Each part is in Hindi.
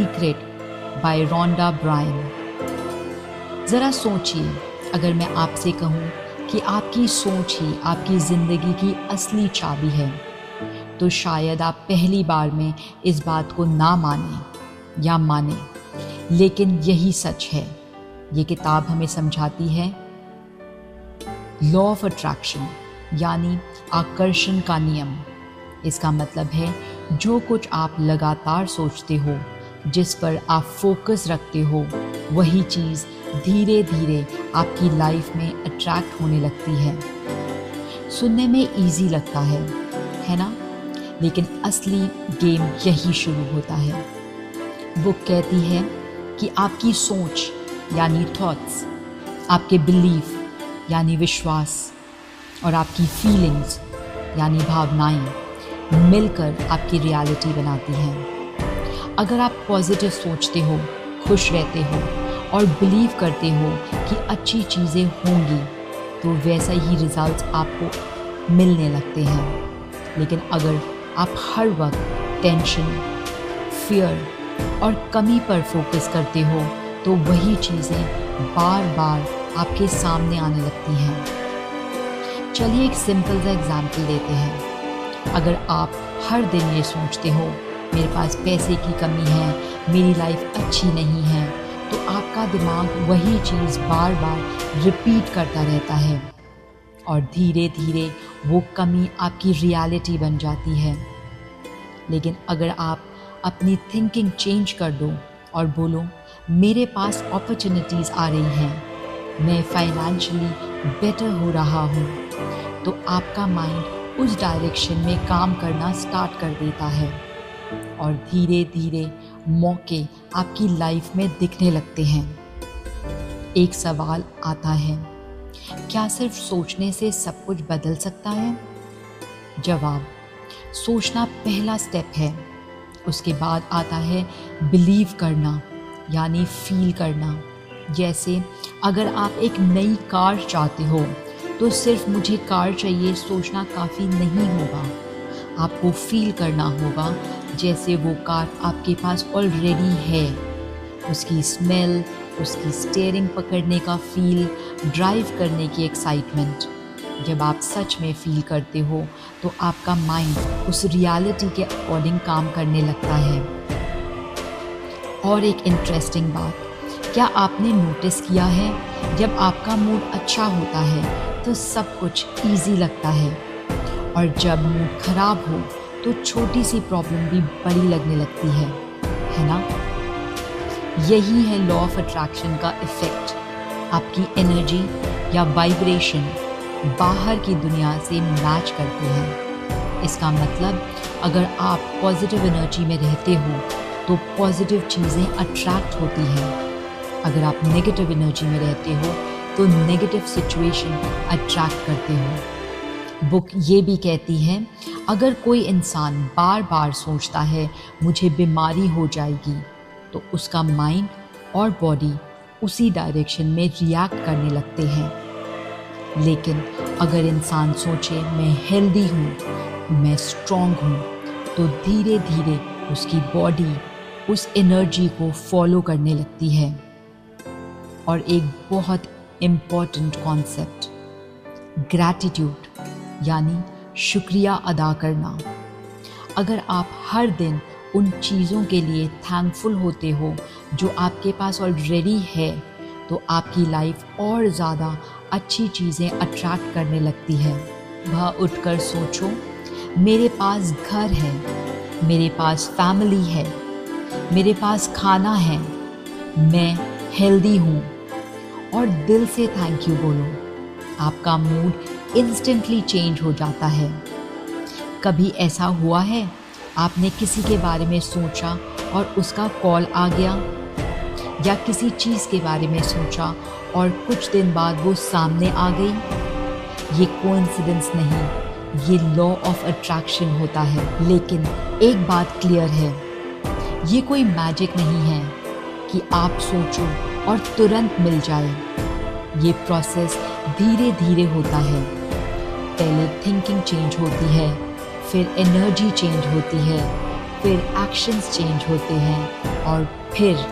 सीक्रेट बाय रोंडा ब्रायन। ज़रा सोचिए, अगर मैं आपसे कहूँ कि आपकी सोच ही आपकी ज़िंदगी की असली चाबी है, तो शायद आप पहली बार में इस बात को ना माने या माने, लेकिन यही सच है। ये किताब हमें समझाती है लॉ ऑफ अट्रैक्शन, यानी आकर्षण का नियम। इसका मतलब है जो कुछ आप लगातार सोचते हो, जिस पर आप फोकस रखते हो, वही चीज़ धीरे धीरे आपकी लाइफ में अट्रैक्ट होने लगती है। सुनने में इजी लगता है ना? लेकिन असली गेम यही शुरू होता है। बुक कहती है कि आपकी सोच यानी थॉट्स, आपके बिलीफ यानी विश्वास और आपकी फीलिंग्स यानी भावनाएं मिलकर आपकी रियलिटी बनाती हैं। अगर आप पॉजिटिव सोचते हो, खुश रहते हो और बिलीव करते हो कि अच्छी चीज़ें होंगी, तो वैसा ही रिजल्ट्स आपको मिलने लगते हैं। लेकिन अगर आप हर वक्त टेंशन, फियर और कमी पर फोकस करते हो, तो वही चीज़ें बार बार आपके सामने आने लगती हैं। चलिए एक सिंपल सा एग्जाम्पल लेते हैं। अगर आप हर दिन ये सोचते हो मेरे पास पैसे की कमी है, मेरी लाइफ अच्छी नहीं है, तो आपका दिमाग वही चीज़ बार बार रिपीट करता रहता है और धीरे धीरे वो कमी आपकी रियलिटी बन जाती है। लेकिन अगर आप अपनी थिंकिंग चेंज कर दो और बोलो मेरे पास अपॉर्चुनिटीज़ आ रही हैं, मैं फाइनेंशियली बेटर हो रहा हूँ, तो आपका माइंड उस डायरेक्शन में काम करना स्टार्ट कर देता है और धीरे धीरे मौके आपकी लाइफ में दिखने लगते हैं। एक सवाल आता है, क्या सिर्फ सोचने से सब कुछ बदल सकता है? जवाब, सोचना पहला स्टेप है। उसके बाद आता है बिलीव करना, यानी फील करना। जैसे अगर आप एक नई कार चाहते हो, तो सिर्फ मुझे कार चाहिए सोचना काफ़ी नहीं होगा। आपको फील करना होगा जैसे वो कार आपके पास ऑलरेडी है। उसकी स्मेल, उसकी स्टीयरिंग पकड़ने का फील, ड्राइव करने की एक्साइटमेंट। जब आप सच में फील करते हो, तो आपका माइंड उस रियलिटी के अकॉर्डिंग काम करने लगता है। और एक इंटरेस्टिंग बात, क्या आपने नोटिस किया है जब आपका मूड अच्छा होता है तो सब कुछ इजी लगता है, और जब मूड खराब हो तो छोटी सी प्रॉब्लम भी बड़ी लगने लगती है ना? यही है लॉ ऑफ अट्रैक्शन का इफ़ेक्ट। आपकी एनर्जी या वाइब्रेशन बाहर की दुनिया से मैच करती है। इसका मतलब अगर आप पॉजिटिव एनर्जी में रहते हो तो पॉजिटिव चीज़ें अट्रैक्ट होती हैं। अगर आप नेगेटिव एनर्जी में रहते हो तो नेगेटिव सिचुएशन अट्रैक्ट करते हो। बुक ये भी कहती है, अगर कोई इंसान बार बार सोचता है मुझे बीमारी हो जाएगी, तो उसका माइंड और बॉडी उसी डायरेक्शन में रिएक्ट करने लगते हैं। लेकिन अगर इंसान सोचे मैं हेल्दी हूँ, मैं स्ट्रॉन्ग हूँ, तो धीरे धीरे उसकी बॉडी उस एनर्जी को फॉलो करने लगती है। और एक बहुत इम्पॉर्टेंट कॉन्सेप्ट, ग्रैटिट्यूड यानी शुक्रिया अदा करना। अगर आप हर दिन उन चीज़ों के लिए थैंकफुल होते हो जो आपके पास ऑलरेडी है, तो आपकी लाइफ और ज़्यादा अच्छी चीज़ें अट्रैक्ट करने लगती है। वह उठकर सोचो, मेरे पास घर है, मेरे पास फैमिली है, मेरे पास खाना है, मैं हेल्दी हूँ, और दिल से थैंक यू बोलो। आपका मूड इंस्टेंटली चेंज हो जाता है। कभी ऐसा हुआ है आपने किसी के बारे में सोचा और उसका कॉल आ गया, या किसी चीज़ के बारे में सोचा और कुछ दिन बाद वो सामने आ गई? ये कोइंसिडेंस नहीं, ये लॉ ऑफ अट्रैक्शन होता है। लेकिन एक बात क्लियर है, ये कोई मैजिक नहीं है कि आप सोचो और तुरंत मिल जाए। ये प्रोसेस धीरे धीरे होता है। पहले थिंकिंग चेंज होती है, फिर एनर्जी चेंज होती है, फिर एक्शंस चेंज होते हैं और फिर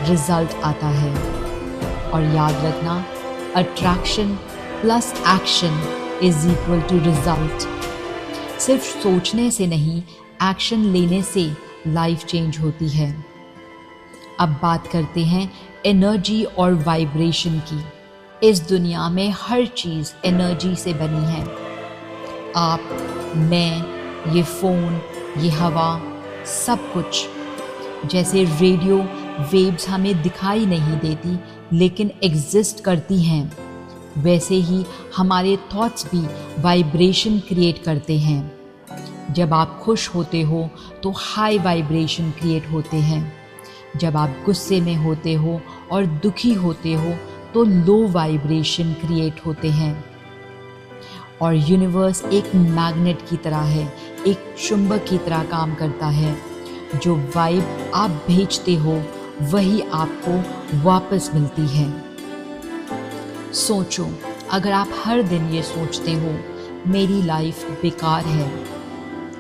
रिजल्ट आता है। और याद रखना, attraction plus action is equal to result. सिर्फ सोचने से नहीं, एक्शन लेने से लाइफ चेंज होती है। अब बात करते हैं एनर्जी और वाइब्रेशन की। इस दुनिया में हर चीज़ एनर्जी से बनी है। आप, मैं, ये फ़ोन, ये हवा, सब कुछ। जैसे रेडियो वेव्स हमें दिखाई नहीं देती लेकिन एग्जिस्ट करती हैं, वैसे ही हमारे थॉट्स भी वाइब्रेशन क्रिएट करते हैं। जब आप खुश होते हो तो हाई वाइब्रेशन क्रिएट होते हैं। जब आप गुस्से में होते हो और दुखी होते हो तो लो वाइब्रेशन क्रिएट होते हैं। और यूनिवर्स एक मैग्नेट की तरह है, एक चुंबक की तरह काम करता है। जो वाइब आप भेजते हो वही आपको वापस मिलती है। सोचो, अगर आप हर दिन ये सोचते हो मेरी लाइफ बेकार है,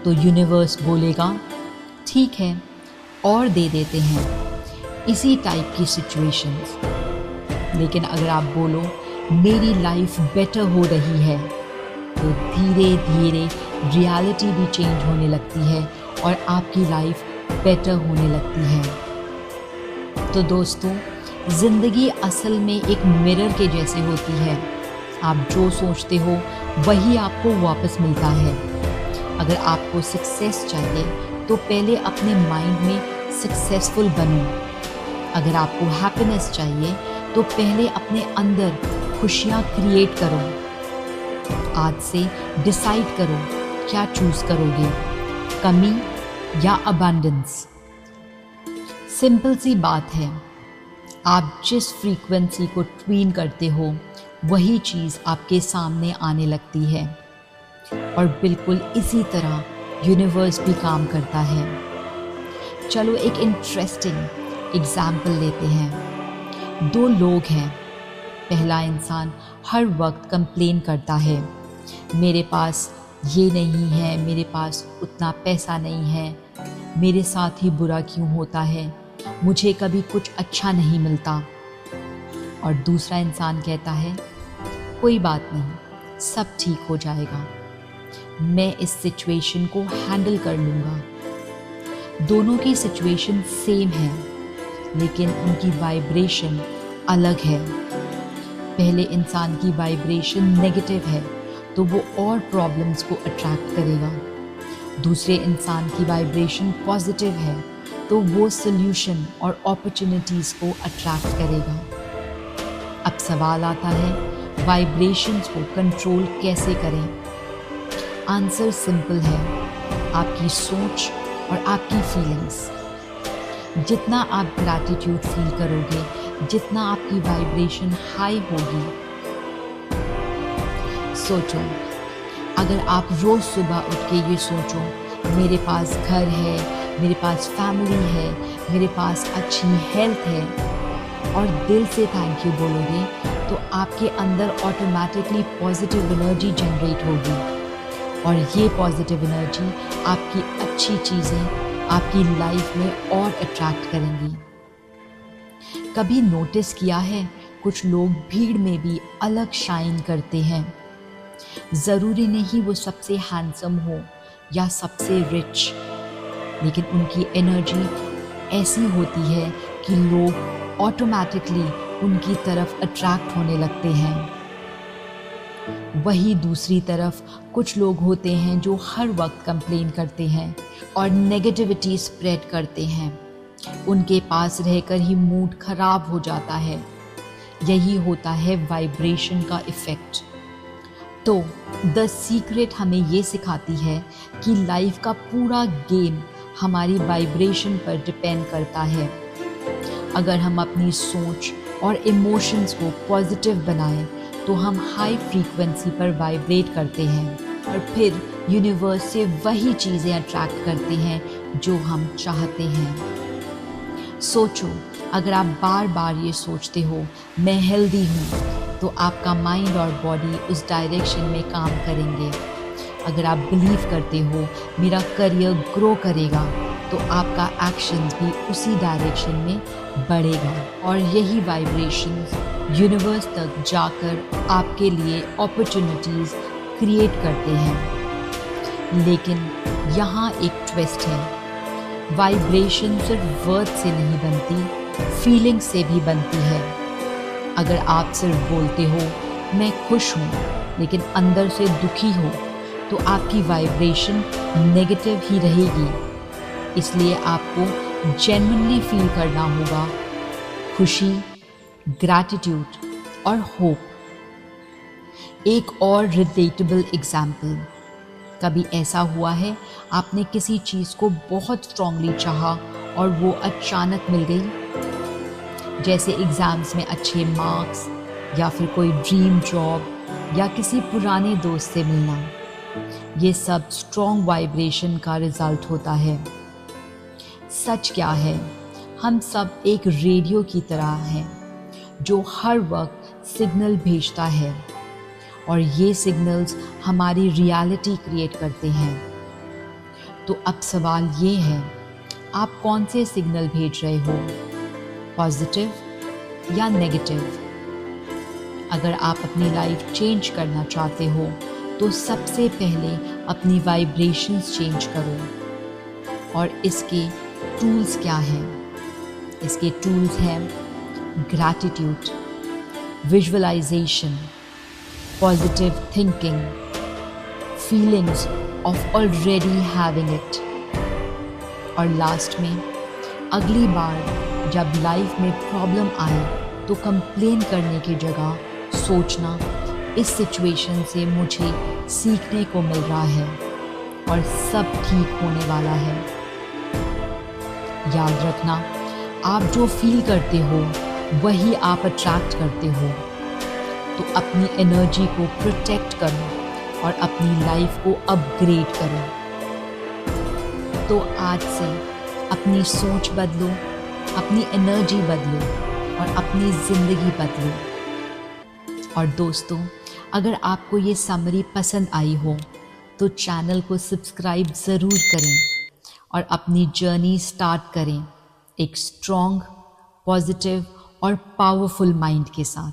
तो यूनिवर्स बोलेगा ठीक है और दे देते हैं इसी टाइप की सिचुएशंस। लेकिन अगर आप बोलो मेरी लाइफ बेटर हो रही है, तो धीरे धीरे रियलिटी भी चेंज होने लगती है और आपकी लाइफ बेटर होने लगती है। तो दोस्तों, ज़िंदगी असल में एक मिरर के जैसे होती है। आप जो सोचते हो वही आपको वापस मिलता है। अगर आपको सक्सेस चाहिए तो पहले अपने माइंड में सक्सेसफुल बनो। अगर आपको हैप्पीनेस चाहिए तो पहले अपने अंदर खुशियाँ क्रिएट करो। आज से डिसाइड करो क्या चूज़ करोगे, कमी या अबंडेंस। सिंपल सी बात है, आप जिस फ्रीक्वेंसी को ट्यून करते हो वही चीज़ आपके सामने आने लगती है। और बिल्कुल इसी तरह यूनिवर्स भी काम करता है। चलो एक इंटरेस्टिंग एग्जाम्पल लेते हैं। दो लोग हैं। पहला इंसान हर वक्त कंप्लेन करता है, मेरे पास ये नहीं है, मेरे पास उतना पैसा नहीं है, मेरे साथ ही बुरा क्यों होता है, मुझे कभी कुछ अच्छा नहीं मिलता। और दूसरा इंसान कहता है कोई बात नहीं, सब ठीक हो जाएगा, मैं इस सिचुएशन को हैंडल कर लूँगा। दोनों की सिचुएशन सेम है लेकिन उनकी वाइब्रेशन अलग है। पहले इंसान की वाइब्रेशन नेगेटिव है तो वो और प्रॉब्लम्स को अट्रैक्ट करेगा। दूसरे इंसान की वाइब्रेशन पॉजिटिव है तो वो सल्यूशन और अपॉर्चुनिटीज़ को अट्रैक्ट करेगा। अब सवाल आता है, वाइब्रेशंस को कंट्रोल कैसे करें? आंसर सिंपल है, आपकी सोच और आपकी फीलिंग्स। जितना आप ग्रैटिट्यूड फील करोगे, जितना आपकी वाइब्रेशन हाई होगी। सोचो, अगर आप रोज़ सुबह उठ के ये सोचो मेरे पास घर है, मेरे पास फैमिली है, मेरे पास अच्छी हेल्थ है, और दिल से थैंक यू बोलोगे, तो आपके अंदर ऑटोमेटिकली पॉजिटिव एनर्जी जनरेट होगी। और ये पॉजिटिव एनर्जी आपकी अच्छी चीज़ें आपकी लाइफ में और अट्रैक्ट करेंगी। कभी नोटिस किया है, कुछ लोग भीड़ में भी अलग शाइन करते हैं। ज़रूरी नहीं वो सबसे हैंडसम हो या सबसे रिच, लेकिन उनकी एनर्जी ऐसी होती है कि लोग ऑटोमेटिकली उनकी तरफ अट्रैक्ट होने लगते हैं। वही दूसरी तरफ कुछ लोग होते हैं जो हर वक्त कंप्लेन करते हैं और नेगेटिविटी स्प्रेड करते हैं। उनके पास रहकर ही मूड खराब हो जाता है। यही होता है वाइब्रेशन का इफ़ेक्ट। तो द सीक्रेट हमें ये सिखाती है कि लाइफ का पूरा गेम हमारी वाइब्रेशन पर डिपेंड करता है। अगर हम अपनी सोच और इमोशंस को पॉजिटिव बनाएं तो हम हाई फ्रीक्वेंसी पर वाइब्रेट करते हैं और फिर यूनिवर्स से वही चीज़ें अट्रैक्ट करते हैं जो हम चाहते हैं। सोचो, अगर आप बार बार ये सोचते हो मैं हेल्दी हूँ, तो आपका माइंड और बॉडी उस डायरेक्शन में काम करेंगे। अगर आप बिलीव करते हो मेरा करियर ग्रो करेगा, तो आपका एक्शंस भी उसी डायरेक्शन में बढ़ेगा और यही वाइब्रेशंस यूनिवर्स तक जाकर आपके लिए अपॉर्चुनिटीज़ क्रिएट करते हैं। लेकिन यहाँ एक ट्विस्ट है, वाइब्रेशन सिर्फ वर्ड से नहीं बनती, फीलिंग से भी बनती है। अगर आप सिर्फ बोलते हो मैं खुश हूँ लेकिन अंदर से दुखी हो, तो आपकी वाइब्रेशन नेगेटिव ही रहेगी। इसलिए आपको जेन्युइनली फील करना होगा खुशी, ग्रैटिट्यूड और होप। एक और रिलेटेबल एग्जाम्पल, कभी ऐसा हुआ है आपने किसी चीज़ को बहुत स्ट्रांगली चाहा और वो अचानक मिल गई, जैसे एग्ज़ाम्स में अच्छे मार्क्स या फिर कोई ड्रीम जॉब या किसी पुराने दोस्त से मिलना। ये सब स्ट्रॉन्ग वाइब्रेशन का रिजल्ट होता है। सच क्या है, हम सब एक रेडियो की तरह हैं जो हर वक्त सिग्नल भेजता है और ये सिग्नल्स हमारी रियलिटी क्रिएट करते हैं। तो अब सवाल ये है, आप कौन से सिग्नल भेज रहे हो, पॉजिटिव या नेगेटिव? अगर आप अपनी लाइफ चेंज करना चाहते हो तो सबसे पहले अपनी वाइब्रेशंस चेंज करो। और इसके टूल्स क्या हैं? इसके टूल्स हैं gratitude, visualisation, positive thinking, feelings of already having it. और लास्ट में, अगली बार जब लाइफ में प्रॉब्लम आए तो कंप्लेन करने की जगह सोचना, इस सिचुएशन से मुझे सीखने को मिल रहा है और सब ठीक होने वाला है। याद रखना, आप जो फील करते हो वही आप अट्रैक्ट करते हो। तो अपनी एनर्जी को प्रोटेक्ट करो और अपनी लाइफ को अपग्रेड करो। तो आज से अपनी सोच बदलो, अपनी एनर्जी बदलो और अपनी ज़िंदगी बदलो। और दोस्तों, अगर आपको ये समरी पसंद आई हो तो चैनल को सब्सक्राइब ज़रूर करें और अपनी जर्नी स्टार्ट करें एक स्ट्रॉन्ग, पॉजिटिव और पावरफुल माइंड के साथ।